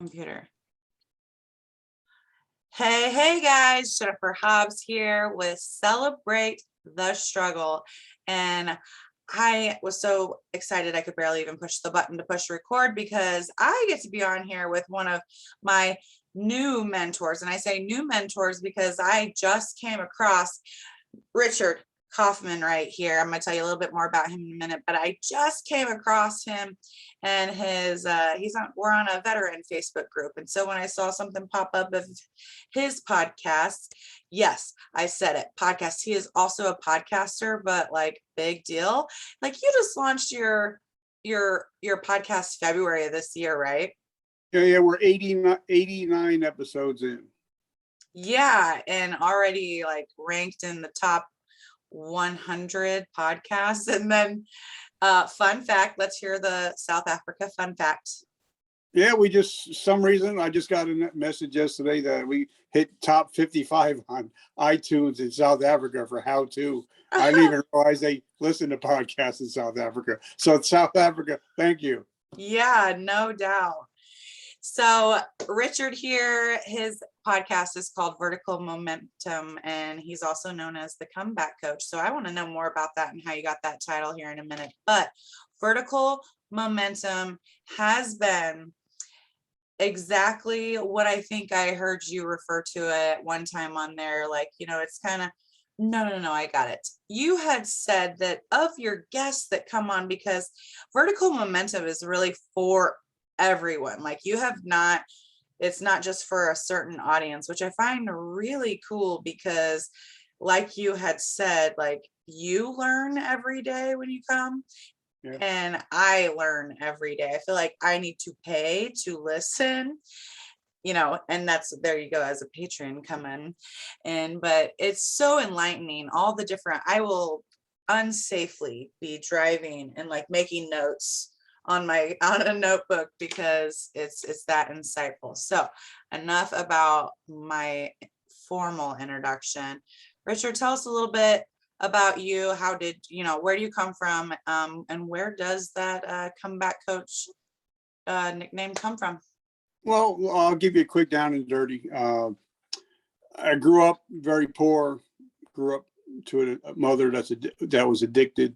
Computer. Hey guys, Jennifer Hobbs here with Celebrate the Struggle. And I was so excited I could barely even push the button to push record because I get to be on here with one of my new mentors. And I say new mentors because I just came across Richard Kaufman right here. I'm going to tell you a little bit more about him in a minute, but I just came across him and we're on a veteran Facebook group. And so when I saw something pop up of his podcast, yes, I said it, podcast. He is also a podcaster, but like big deal. Like you just launched your podcast February of this year, right? Yeah, we're 89 episodes in. Yeah, and already like ranked in the top 100 podcasts. And then fun fact, let's hear the South Africa fun fact. Yeah, some reason I just got a message yesterday that we hit top 55 on iTunes in South Africa for how to. I didn't even realize they listen to podcasts in South Africa. So South Africa, thank you. Yeah, no doubt. So Richard here, his podcast is called Vertical Momentum, and he's also known as the Comeback Coach. So I want to know more about that and how you got that title here in a minute. But Vertical Momentum has been exactly what I think I heard you refer to it one time on there. Like, it's kind of, no, I got it. You had said that of your guests that come on, because Vertical Momentum is really for everyone. Like it's not just for a certain audience, which I find really cool because like you had said, like you learn every day when you come. Yeah. And I learn every day. I feel like I need to pay to listen, and there you go, as a patron come in. But it's so enlightening, all the different, I will unsafely be driving and like making notes on a notebook because it's that insightful. So enough about my formal introduction. Richard, tell us a little bit about you. Where do you come from? And where does that comeback coach nickname come from? Well, I'll give you a quick down and dirty. I grew up very poor, grew up to a mother that was addicted.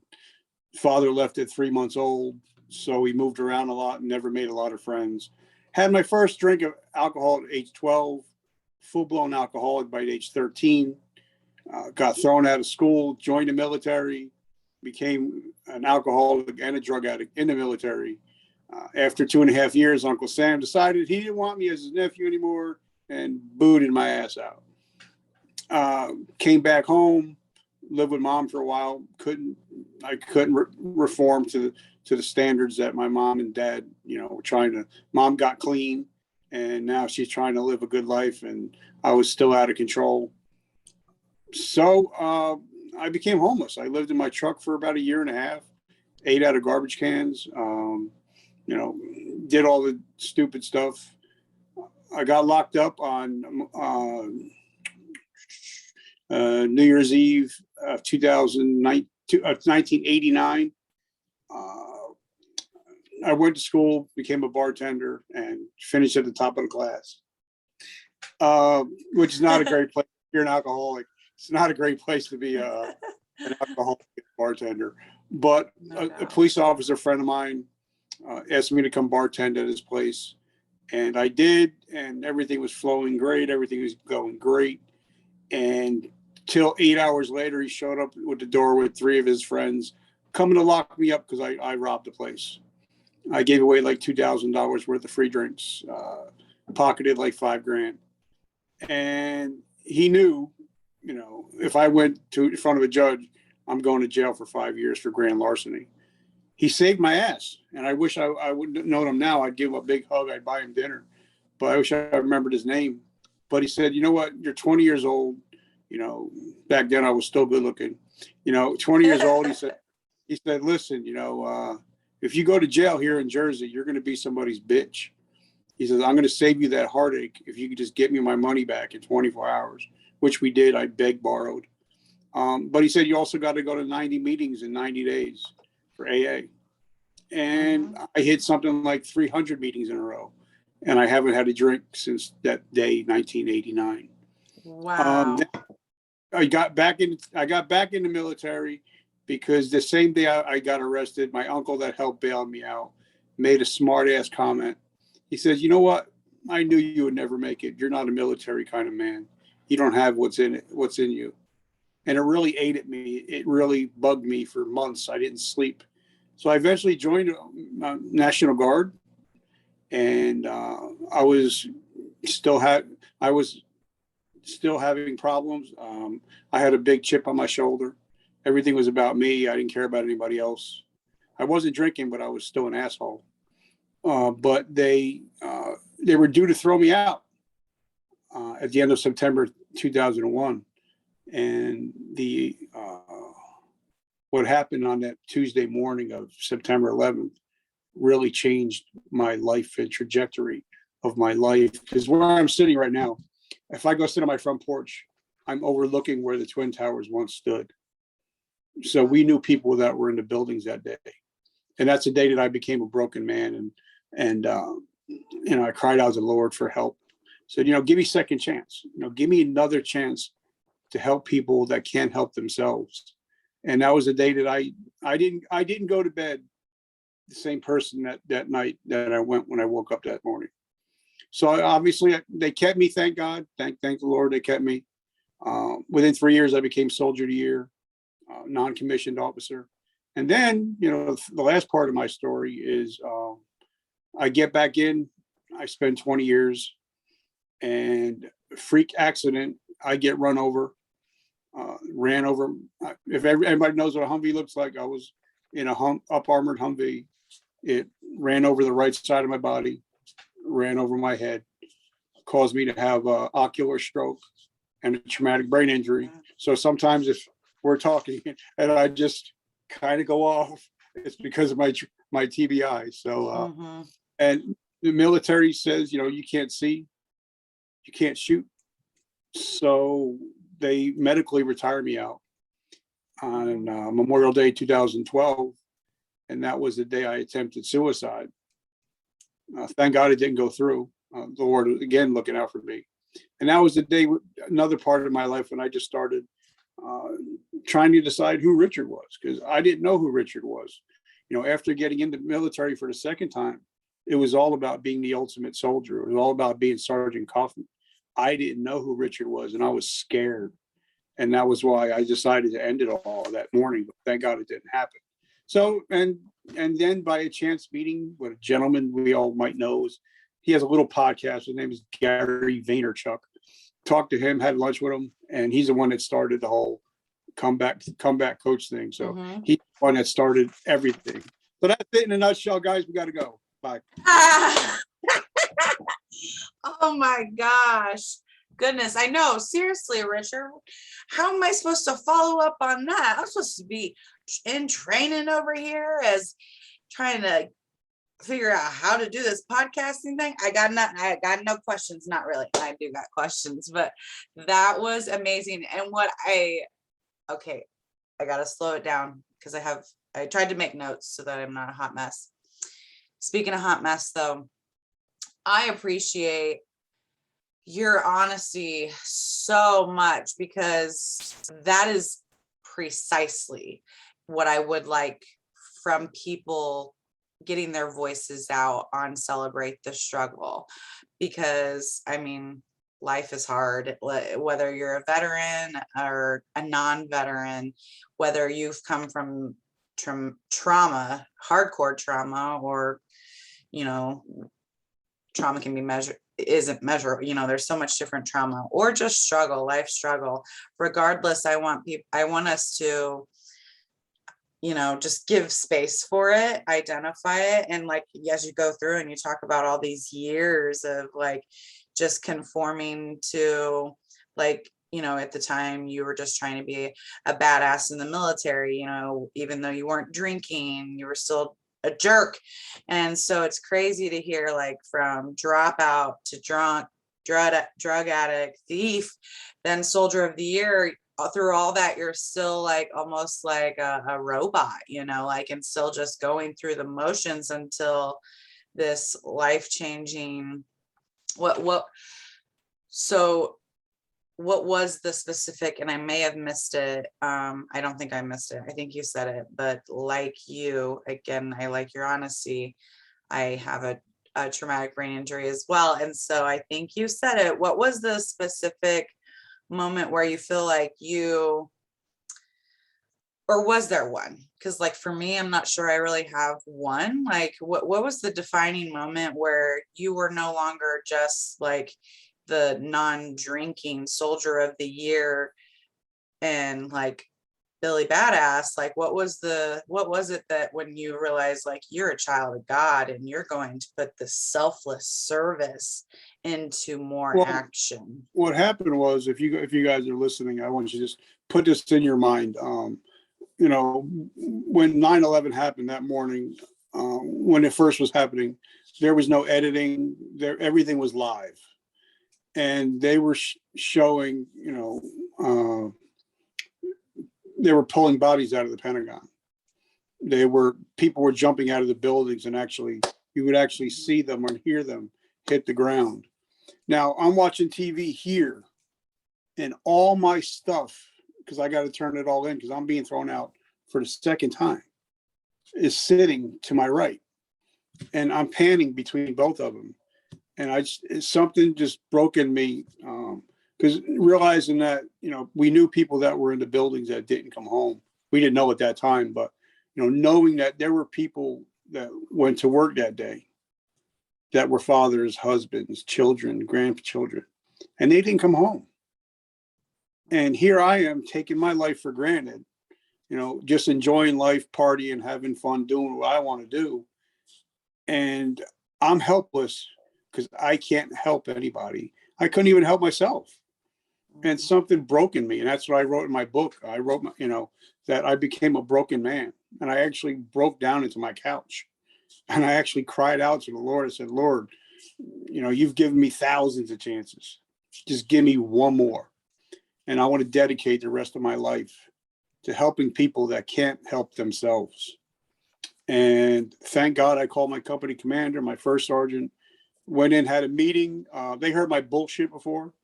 Father left at 3 months old. So we moved around a lot and never made a lot of friends. Had my first drink of alcohol at age 12, full-blown alcoholic by age 13. Got thrown out of school, joined the military, became an alcoholic and a drug addict in the military. After 2.5 years, Uncle Sam decided he didn't want me as his nephew anymore and booted my ass out. Came back home, lived with mom for a while. I couldn't reform to the standards that my mom and dad, were trying to. Mom got clean, and now she's trying to live a good life, and I was still out of control. So I became homeless. I lived in my truck for about 1.5 years, ate out of garbage cans, did all the stupid stuff. I got locked up on New Year's Eve of 1989. I went to school, became a bartender, and finished at the top of the class, which is not a great place. If you're an alcoholic, it's not a great place to be an alcoholic bartender. But a police officer friend of mine asked me to come bartend at his place, and I did, and everything was flowing great. Everything was going great. And till 8 hours later, he showed up with the door with 3 of his friends coming to lock me up because I robbed the place. I gave away like $2,000 worth of free drinks, pocketed like $5,000. And he knew, if I went in front of a judge, I'm going to jail for 5 years for grand larceny. He saved my ass. And I wish I would have known him now. I'd give him a big hug. I'd buy him dinner. But I wish I remembered his name. But he said, you know what? You're 20 years old. Back then I was still good looking. 20 years old. He said, listen, if you go to jail here in Jersey, you're going to be somebody's bitch. He says, I'm going to save you that heartache if you could just get me my money back in 24 hours, which we did. I begged, borrowed. But he said, you also got to go to 90 meetings in 90 days for AA. And I hit something like 300 meetings in a row. and I haven't had a drink since that day, 1989. Wow. Then I got back in the military because the same day I got arrested, my uncle that helped bail me out made a smart ass comment. He says, "You know what? I knew you would never make it. You're not a military kind of man. You don't have what's in you." And it really ate at me. It really bugged me for months. I didn't sleep. So I eventually joined National Guard, and still had I was still having problems. I had a big chip on my shoulder. Everything was about me. I didn't care about anybody else. I wasn't drinking, but I was still an asshole. But they were due to throw me out at the end of September 2001, and the what happened on that Tuesday morning of September 11th really changed my life and trajectory of my life. Because where I'm sitting right now, if I go sit on my front porch, I'm overlooking where the Twin Towers once stood. So we knew people that were in the buildings that day, and that's the day that I became a broken man, and I cried out to the Lord for help. So give me a second chance. Give me another chance to help people that can't help themselves. And that was the day that I didn't go to bed the same person that night that I went when I woke up that morning. So obviously they kept me. Thank God. Thank the Lord. They kept me. Within 3 years, I became Soldier of the Year, non-commissioned officer. And then, the last part of my story is I get back in. I spend 20 years, and freak accident. I get run over. Ran over. If everybody knows what a Humvee looks like, I was in a up armored Humvee. It ran over the right side of my body, ran over my head, caused me to have an ocular stroke and a traumatic brain injury. So sometimes if we're talking and I just kind of go off, it's because of my TBI. So and the military says, you can't see, you can't shoot. So they medically retired me out on Memorial Day 2012, and that was the day I attempted suicide. Thank God it didn't go through. The Lord again looking out for me, and that was the day, another part of my life when I just started trying to decide who Richard was, because I didn't know who Richard was. After getting into the military for the second time, it was all about being the ultimate soldier. It was all about being Sergeant Kaufman. I didn't know who Richard was, and I was scared. And that was why I decided to end it all that morning. But thank God it didn't happen. So, and then by a chance meeting with a gentleman we all might know, he has a little podcast. His name is Gary Vaynerchuk. Talked to him, had lunch with him, and he's the one that started the whole comeback coach thing. So he's the one that started everything. So that's it in a nutshell, guys. We got to go. Bye. Oh my gosh. Goodness. I know. Seriously, Richard, how am I supposed to follow up on that? I'm supposed to be in training over here as trying to figure out how to do this podcasting thing. I got no questions. Not really. I do got questions, but that was amazing. And I got to slow it down because I tried to make notes so that I'm not a hot mess. Speaking of hot mess though, I appreciate your honesty so much, because that is precisely what I would like from people getting their voices out on Celebrate the Struggle. Because life is hard, whether you're a veteran or a non-veteran, whether you've come from trauma, hardcore trauma, or trauma can be isn't measurable. There's so much different trauma, or just life struggle. Regardless, I want us to, just give space for it, identify it. And as you go through and you talk about all these years of just conforming to at the time you were just trying to be a badass in the military, even though you weren't drinking, you were still a jerk. And so it's crazy to hear from dropout to drug addict, thief, then Soldier of the Year. Through all that, you're still almost like a robot, and still just going through the motions until this life-changing, so what was the specific, and I may have missed it. I don't think I missed it. I think you said it, but like you, again, I like your honesty. I have a traumatic brain injury as well. And so I think you said it. What was the specific moment where you feel like you, or was there one? Because like for me, I'm not sure I really have one. Like what was the defining moment where you were no longer just like the non-drinking soldier of the year and like Billy Badass? Like what was it that when you realized like you're a child of God and you're going to put the selfless service into more Well, action? what happened was, if you guys are listening, I want you to just put this in your mind. When 9/11 happened that morning, when it first was happening, there was no editing. Everything was live, and they were showing. They were pulling bodies out of the Pentagon. People were jumping out of the buildings, and you would actually see them or hear them hit the ground. Now I'm watching TV here, and all my stuff, because I got to turn it all in because I'm being thrown out for the second time, is sitting to my right, and I'm panning between both of them, and something just broke in me, because realizing that we knew people that were in the buildings that didn't come home. We didn't know at that time, but knowing that there were people that went to work that day that were fathers, husbands, children, grandchildren, and they didn't come home. And here I am taking my life for granted, just enjoying life, partying, having fun, doing what I want to do. And I'm helpless because I can't help anybody. I couldn't even help myself. And something broke in me. And that's what I wrote in my book. I wrote, that I became a broken man. And I actually broke down into my couch. And I actually cried out to the Lord. I said, Lord, you've given me thousands of chances. Just give me one more. And I want to dedicate the rest of my life to helping people that can't help themselves. And thank God I called my company commander, my first sergeant, went in, had a meeting. They heard my bullshit before.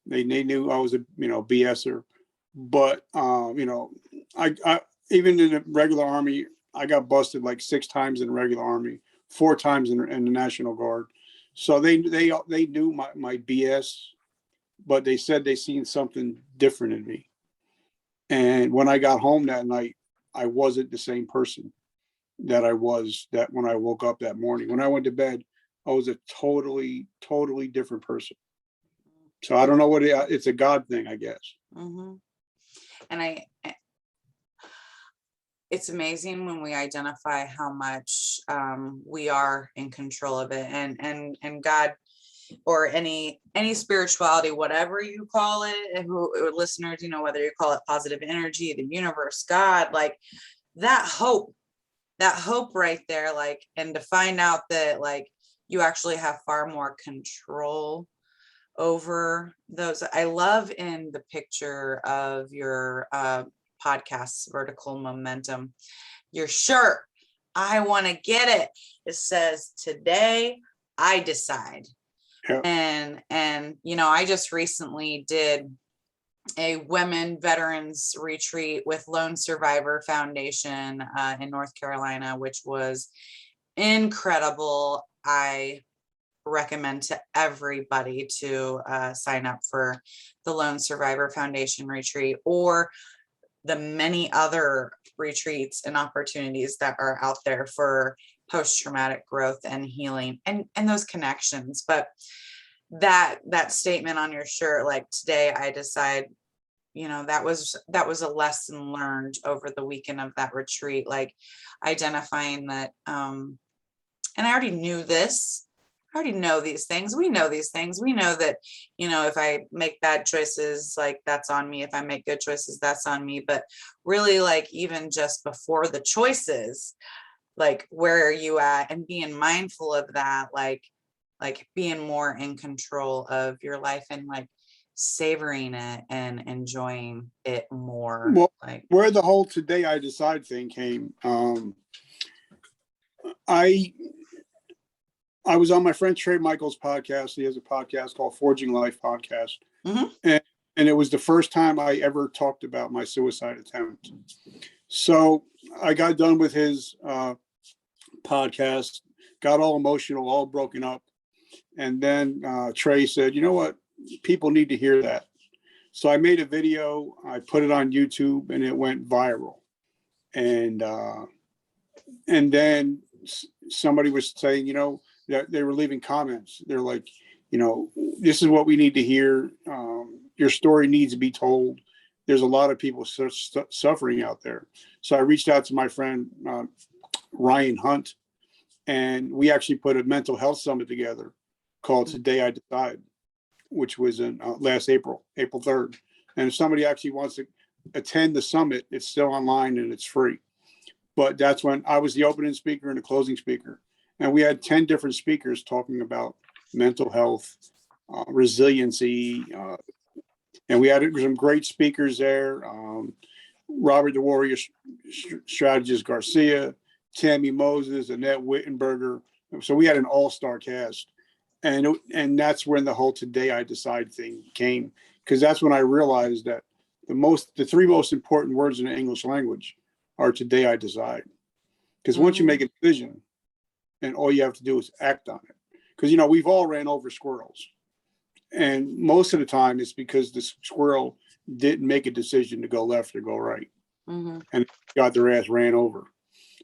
They knew I was a BSer. But I even in the regular Army, I got busted like 6 times in the regular Army, 4 times in the National Guard. So they knew my BS, but they said they seen something different in me. And when I got home that night, I wasn't the same person that I was that when I woke up that morning. When I went to bed, I was a totally different person. So I don't know what it's a God thing, I guess. Mm-hmm. And it's amazing when we identify how much we are in control of it, and God, or any spirituality, whatever you call it, and who listeners, whether you call it positive energy, the universe, God, like that hope right there, like, and to find out that like you actually have far more control over those. I love in the picture of your podcast, Vertical Momentum, your shirt. I want to get it. It says, today I decide. Yeah. And I just recently did a women veterans retreat with Lone Survivor Foundation in North Carolina, which was incredible. I recommend to everybody to sign up for the Lone Survivor Foundation retreat, or the many other retreats and opportunities that are out there for post-traumatic growth and healing and those connections. But that statement on your shirt, like, today I decide, that was a lesson learned over the weekend of that retreat, like identifying that and I already knew this. I already know these things. We know these things. We know that, if I make bad choices, like, that's on me. If I make good choices, that's on me. But really, like, even just before the choices, like, where are you at? And being mindful of that, like being more in control of your life and like savoring it and enjoying it more. Well, like where the whole today I decide thing came, I I was on my friend Trey Michael's podcast. He has a podcast called Forging Life Podcast. Mhm. And it was the first time I ever talked about my suicide attempt. So I got done with his podcast, got all emotional, all broken up. And then Trey said, you know what? People need to hear that. So I made a video, I put it on YouTube, and it went viral. And then somebody was saying, you know, that they were leaving comments. They're like, you know, this is what we need to hear. Your story needs to be told. There's a lot of people suffering out there. So I reached out to my friend Ryan Hunt, and we actually put a mental health summit together called Today I Decide, which was in last April 3rd. And if somebody actually wants to attend the summit, it's still online and it's free. But that's when I was the opening speaker and the closing speaker. And we had 10 different speakers talking about mental health, resiliency. And we had some great speakers there. Robert the Warrior Strategist Garcia, Tammy Moses, Annette Wittenberger. So we had an all-star cast. And that's when the whole Today I Decide thing came, because that's when I realized that the three most important words in the English language are Today I Decide. Because once you make a decision, and all you have to do is act on it. Because, you know, we've all ran over squirrels. And most of the time it's because the squirrel didn't make a decision to go left or go right. Mm-hmm. And got their ass ran over.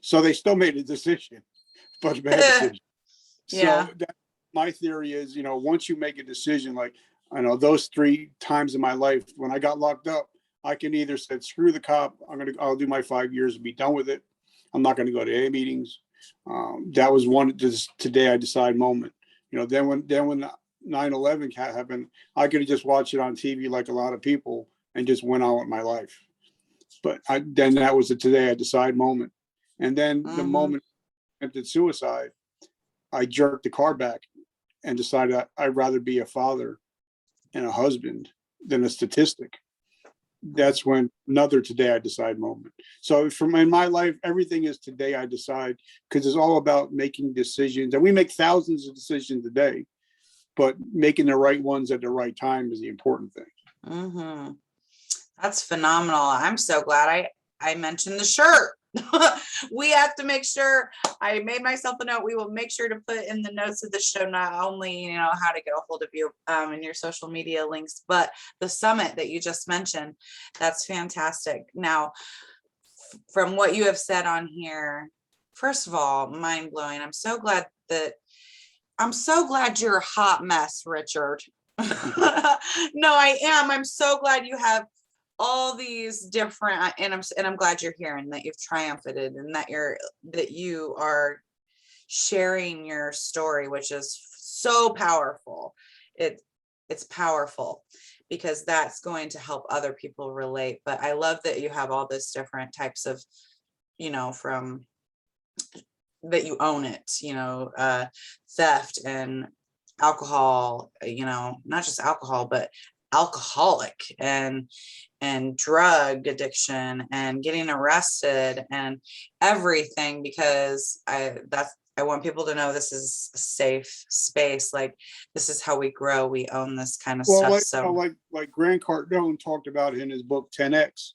So they still made a decision, but a bad decision. Yeah. So my theory is, you know, once you make a decision, like, I know those 3 times in my life when I got locked up, I can either said, screw the cop, I'll do my 5 years and be done with it. I'm not going to go to AA meetings. That was one Today I Decide moment. You know, then when 9/11 happened, I could have just watched it on TV like a lot of people and just went on with my life. But then that was the Today I Decide moment. And then the moment I attempted suicide, I jerked the car back and decided I'd rather be a father and a husband than a statistic. That's when another Today I Decide moment. So in my life, everything is Today I Decide, because it's all about making decisions. And we make thousands of decisions a day, but making the right ones at the right time is the important thing. Mm-hmm. That's phenomenal. I'm so glad I mentioned the shirt. We have to make sure, I made myself a note, we will make sure to put in the notes of the show not only, you know, how to get a hold of you and your social media links, but the summit that you just mentioned. That's fantastic. Now, from what you have said on here, first of all, mind blowing. I'm so glad you're a hot mess, Richard. No, I am. I'm so glad you have all these different, and I'm glad you're here and that you've triumphed and that you are sharing your story, which is so powerful. It's powerful because that's going to help other people relate. But I love that you have all this different types of, you know, from that you own it, you know, theft and alcohol, you know, not just alcohol, but alcoholic and drug addiction and getting arrested and everything, because I want people to know this is a safe space. Like, this is how we grow. We own this kind of stuff. Like Grant Cardone talked about in his book 10X.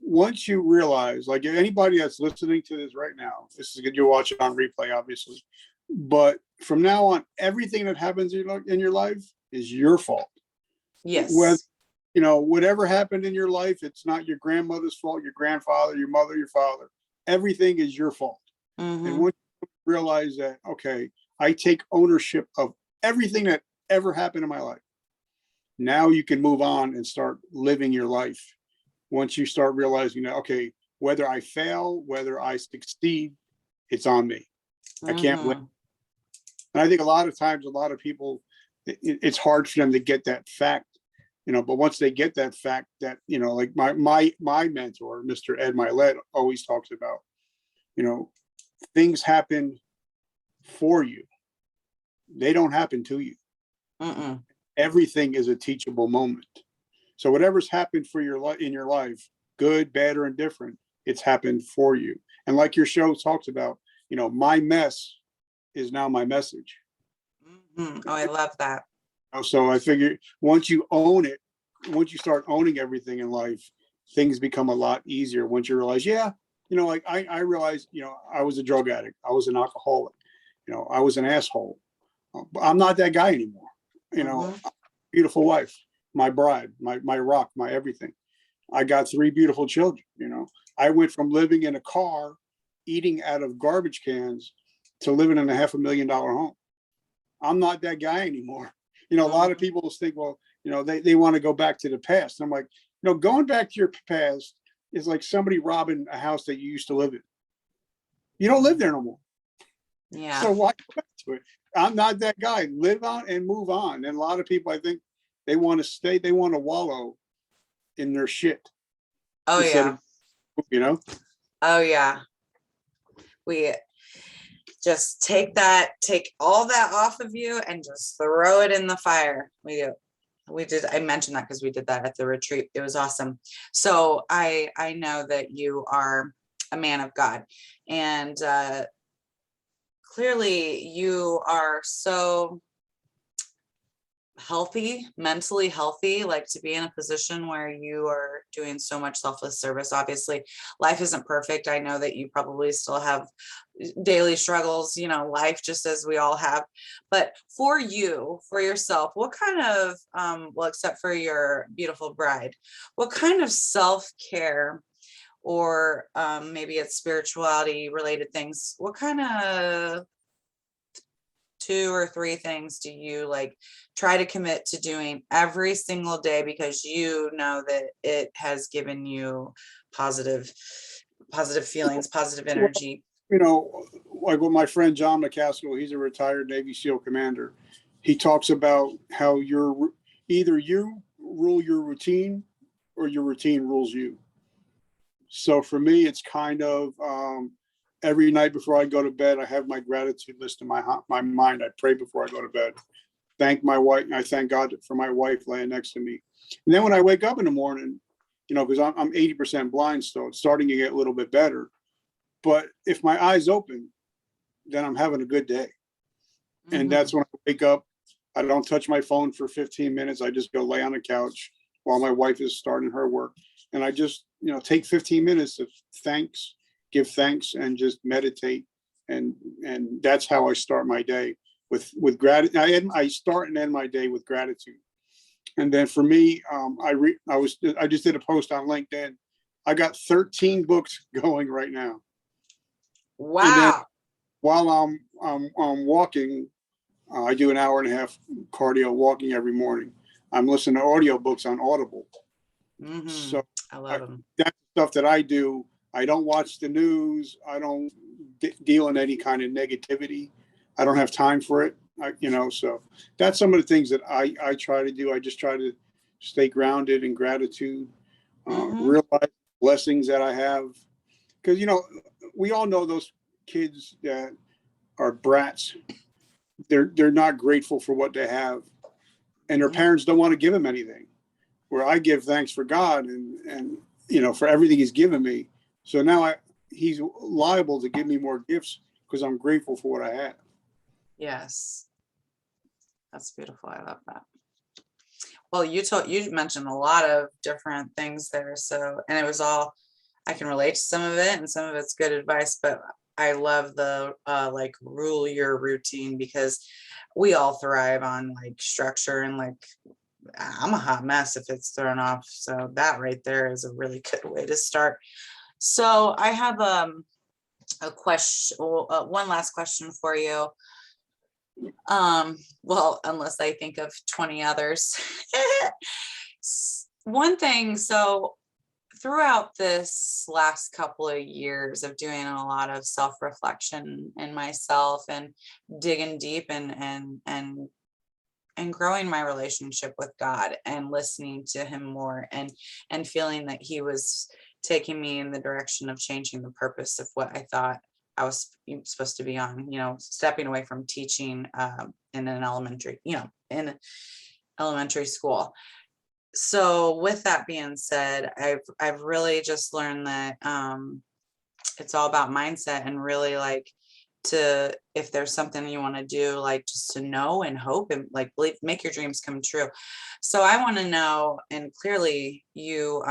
Once you realize, like anybody that's listening to this right now, this is good. You'll watch it on replay, obviously. But from now on, everything that happens in your life is your fault. Yes. Whether, you know, whatever happened in your life, it's not your grandmother's fault, your grandfather, your mother, your father. Everything is your fault. Mm-hmm. And once you realize that, okay, I take ownership of everything that ever happened in my life. Now you can move on and start living your life. Once you start realizing that, okay, whether I fail, whether I succeed, it's on me. I can't win. And I think a lot of times, a lot of people, it's hard for them to get that fact, you know, but once they get that fact that, you know, like my mentor, Mr. Ed Milet, always talks about, you know, things happen for you. They don't happen to you. Everything is a teachable moment. So whatever's happened for in your life, good, bad, or indifferent, it's happened for you. And like your show talks about, you know, my mess is now my message. Oh, I love that. So I figure once you own it, once you start owning everything in life, things become a lot easier. Once you realize, yeah, like I realized, I was a drug addict. I was an alcoholic. I was an asshole. But I'm not that guy anymore. Beautiful wife, my bride, my rock, my everything. I got 3 beautiful children. I went from living in a car, eating out of garbage cans, to living in a $500,000 home. I'm not that guy anymore. A lot of people think, well, they want to go back to the past. I'm like, going back to your past is like somebody robbing a house that you used to live in. You don't live there no more. Yeah. So why go back to it? I'm not that guy. Live on and move on. And a lot of people, I think, they want to stay, they want to wallow in their shit. Oh, yeah. Oh, yeah. We just take all that off of you and just throw it in the fire. We did. I mentioned that because we did that at the retreat. It was awesome. So I know that you are a man of God, and clearly you are so healthy, mentally healthy, like to be in a position where you are doing so much selfless service. Obviously, life isn't perfect. I know that you probably still have daily struggles, life just as we all have. But for you, for yourself, what kind of, well, except for your beautiful bride, what kind of self-care, or maybe it's spirituality related things, what kind of 2 or 3 things do you like try to commit to doing every single day, because you know that it has given you positive feelings, positive energy? Like with my friend John McCaskill, he's a retired Navy SEAL commander. He talks about how either you rule your routine or your routine rules you. So for me, it's kind of every night before I go to bed, I have my gratitude list in my mind. I pray before I go to bed. Thank my wife. I thank God for my wife laying next to me. And then when I wake up in the morning, because I'm 80% blind still, it's starting to get a little bit better. But if my eyes open, then I'm having a good day. And that's when I wake up. I don't touch my phone for 15 minutes. I just go lay on the couch while my wife is starting her work. And I just, take 15 minutes to give thanks, and just meditate. And that's how I start my day with gratitude. I start and end my day with gratitude. And then for me, I just did a post on LinkedIn. I got 13 books going right now. Wow. And then while I'm walking, I do an hour and a half cardio walking every morning. I'm listening to audiobooks on Audible. So I love them. That's stuff that I do. I don't watch the news. I don't deal in any kind of negativity. I don't have time for it. So that's some of the things that I try to do. I just try to stay grounded in gratitude, realize blessings that I have. Because, we all know those kids that are brats. They're not grateful for what they have, and their parents don't want to give them anything. Where I give thanks for God and for everything He's given me. So now He's liable to give me more gifts because I'm grateful for what I have. Yes, that's beautiful. I love that. Well, you mentioned a lot of different things there. So, and it was all, I can relate to some of it, and some of it's good advice, but I love the like rule your routine, because we all thrive on like structure, and like I'm a hot mess if it's thrown off. So that right there is a really good way to start. So I have a question, one last question for you. Well, unless I think of 20 others. One thing, so throughout this last couple of years of doing a lot of self-reflection in myself and digging deep and growing my relationship with God and listening to Him more, and feeling that He was taking me in the direction of changing the purpose of what I thought I was supposed to be on, stepping away from teaching in an elementary school. So with that being said, I've really just learned that it's all about mindset, and really like to, if there's something you want to do, like just to know and hope and like believe, make your dreams come true. So I want to know, and clearly you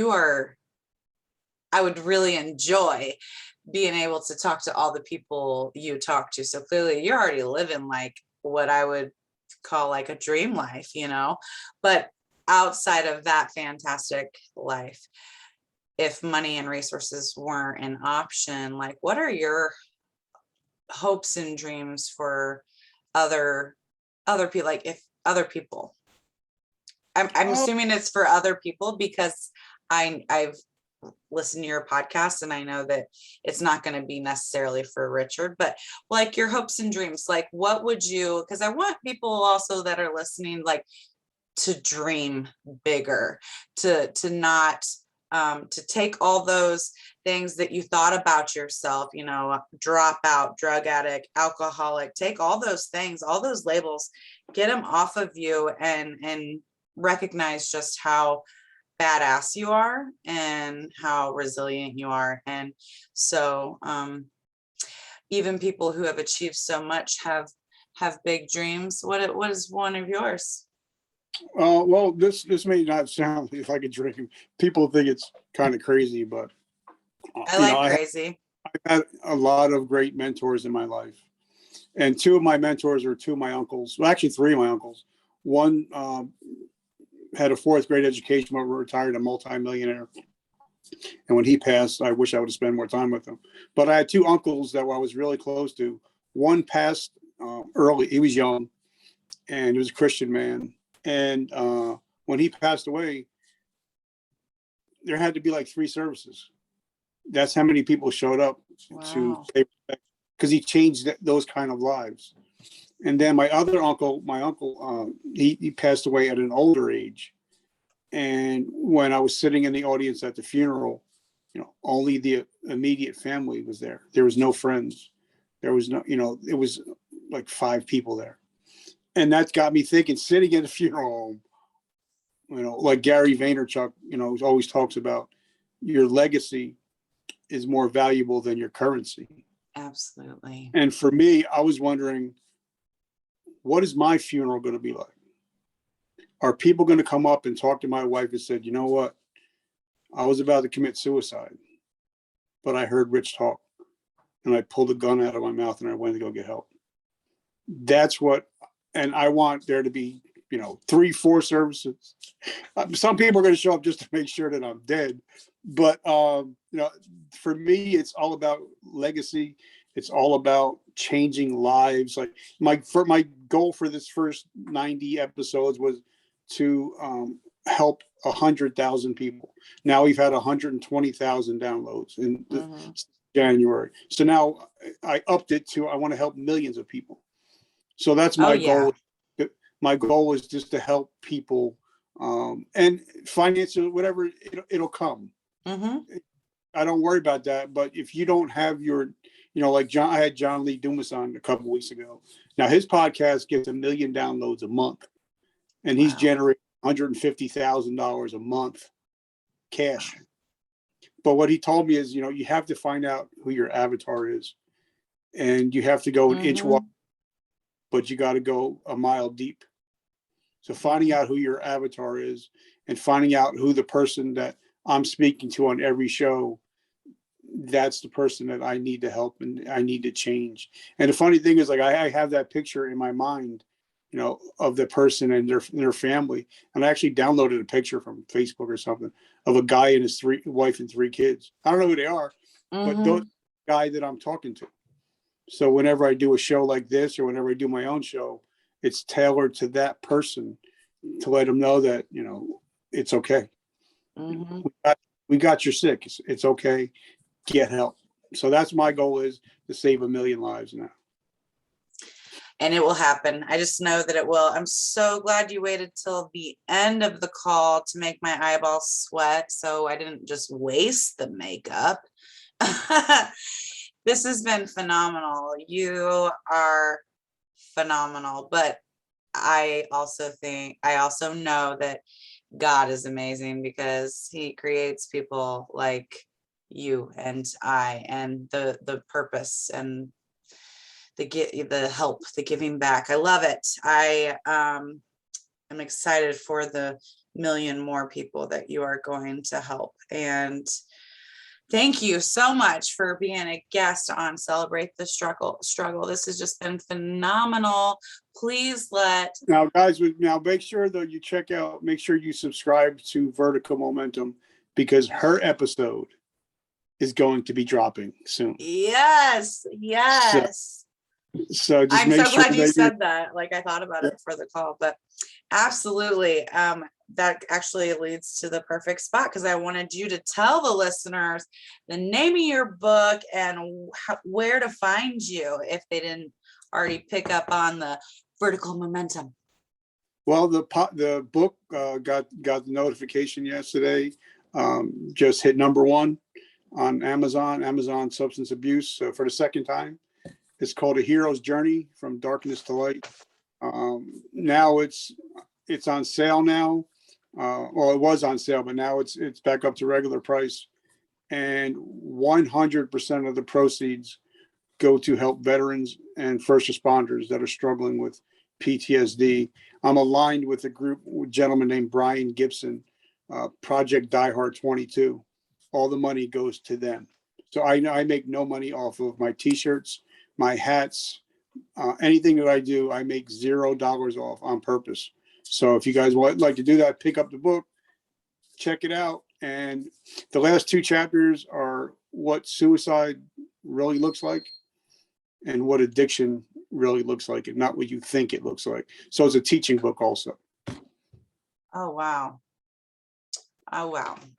are, I would really enjoy being able to talk to all the people you talk to. So clearly you're already living like what I would call like a dream life, but outside of that fantastic life, if money and resources weren't an option, like what are your hopes and dreams for other people? Like if other people, I'm Oh, assuming it's for other people because I've listened to your podcast and I know that it's not going to be necessarily for Richard, but like your hopes and dreams, like what would you, because I want people also that are listening, like to dream bigger, to not to take all those things that you thought about yourself, dropout, drug addict, alcoholic, take all those things, all those labels, get them off of you, and recognize just how badass you are and how resilient you are. And so even people who have achieved so much have big dreams. What is one of yours? well, this may not sound like a dream. People think it's kind of crazy, but I like crazy. I've had a lot of great mentors in my life, and two of my mentors are two of my uncles. Well, actually, three of my uncles. One had a fourth grade education, but retired, a multimillionaire. And when he passed, I wish I would have spent more time with him. But I had two uncles that I was really close to. One passed early; he was young, and he was a Christian man. And when he passed away, there had to be like 3 services. That's how many people showed up to Wow. pay respect, because he changed those kind of lives. And then my other uncle, he passed away at an older age. And when I was sitting in the audience at the funeral, only the immediate family was there. There was no friends. There was no, it was like 5 people there. And that got me thinking, sitting in a funeral home, like Gary Vaynerchuk, always talks about, your legacy is more valuable than your currency. Absolutely. And for me, I was wondering, what is my funeral going to be like? Are people going to come up and talk to my wife and said, you know what? I was about to commit suicide, but I heard Rich talk and I pulled a gun out of my mouth and I went to go get help. That's what, and I want there to be, 3, 4 services. Some people are going to show up just to make sure that I'm dead. But, for me, it's all about legacy. It's all about changing lives. Like my goal for this first 90 episodes was to help 100,000 people. Now we've had 120,000 downloads in January. So now I upped it to, I want to help millions of people. So that's my goal. My goal is just to help people, and financial, whatever, it'll come. I don't worry about that. But if you don't have your, like I had John Lee Dumas on a couple of weeks ago. Now his podcast gets 1 million downloads a month, and he's generating $150,000 a month cash. But what he told me is, you have to find out who your avatar is, and you have to go an inch wide, but you got to go a mile deep. So finding out who your avatar is and finding out who the person that I'm speaking to on every show, that's the person that I need to help and I need to change. And the funny thing is, like, I have that picture in my mind, of the person and their family. And I actually downloaded a picture from Facebook or something of a guy and his wife and 3 kids. I don't know who they are, but those guy that I'm talking to. So whenever I do a show like this, or whenever I do my own show, it's tailored to that person to let them know that, it's okay. We got your sick. It's okay. Get help. So that's my goal, is to save 1 million lives now. And it will happen. I just know that it will. I'm so glad you waited till the end of the call to make my eyeballs sweat, so I didn't just waste the makeup. This has been phenomenal. You are phenomenal, but I also know that God is amazing, because he creates people like you and I, and the purpose and the help, the giving back. I love it. I'm excited for the million more people that you are going to help. And thank you so much for being a guest on Celebrate the Struggle. This has just been phenomenal. Please now, guys, now make sure that you make sure you subscribe to Vertical Momentum, because her episode is going to be dropping soon. Yes. So just I'm make so sure glad you that said that. Like, I thought about it for the call, but absolutely. That actually leads to the perfect spot, because I wanted you to tell the listeners the name of your book and where to find you if they didn't already pick up on the Vertical Momentum. Well, the book got the notification yesterday. Just hit #1 on Amazon Substance Abuse for the second time. It's called A Hero's Journey from Darkness to Light. Now it's on sale now. Well, it was on sale, but now it's back up to regular price. And 100% of the proceeds go to help veterans and first responders that are struggling with PTSD. I'm aligned with a gentleman named Brian Gibson, Project Diehard 22. All the money goes to them. So I make no money off of my T-shirts, my hats, anything that I do. I make $0 off on purpose. So if you guys would like to do that, pick up the book, check it out. And the last 2 chapters are what suicide really looks like and what addiction really looks like, and not what you think it looks like. So it's a teaching book also. Oh, wow.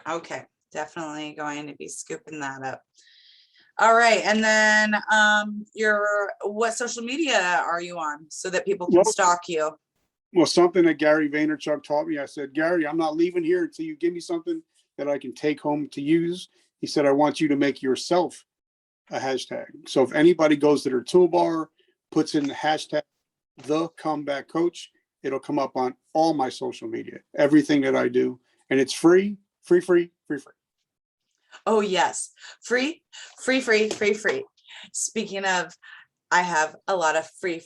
Okay. Definitely going to be scooping that up. All right. And then what social media are you on so that people can stalk you? Well, something that Gary Vaynerchuk taught me. I said, Gary, I'm not leaving here until you give me something that I can take home to use. He said, I want you to make yourself a hashtag. So if anybody goes to their toolbar, puts in the hashtag The Comeback Coach, it'll come up on all my social media, everything that I do. And it's free. Oh, yes. Free. Speaking of, I have a lot of free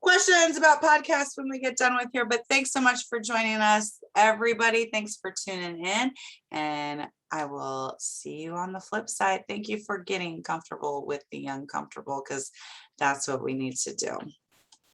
questions about podcasts when we get done with here, but thanks so much for joining us, everybody. Thanks for tuning in, and I will see you on the flip side. Thank you for getting comfortable with the uncomfortable, because that's what we need to do.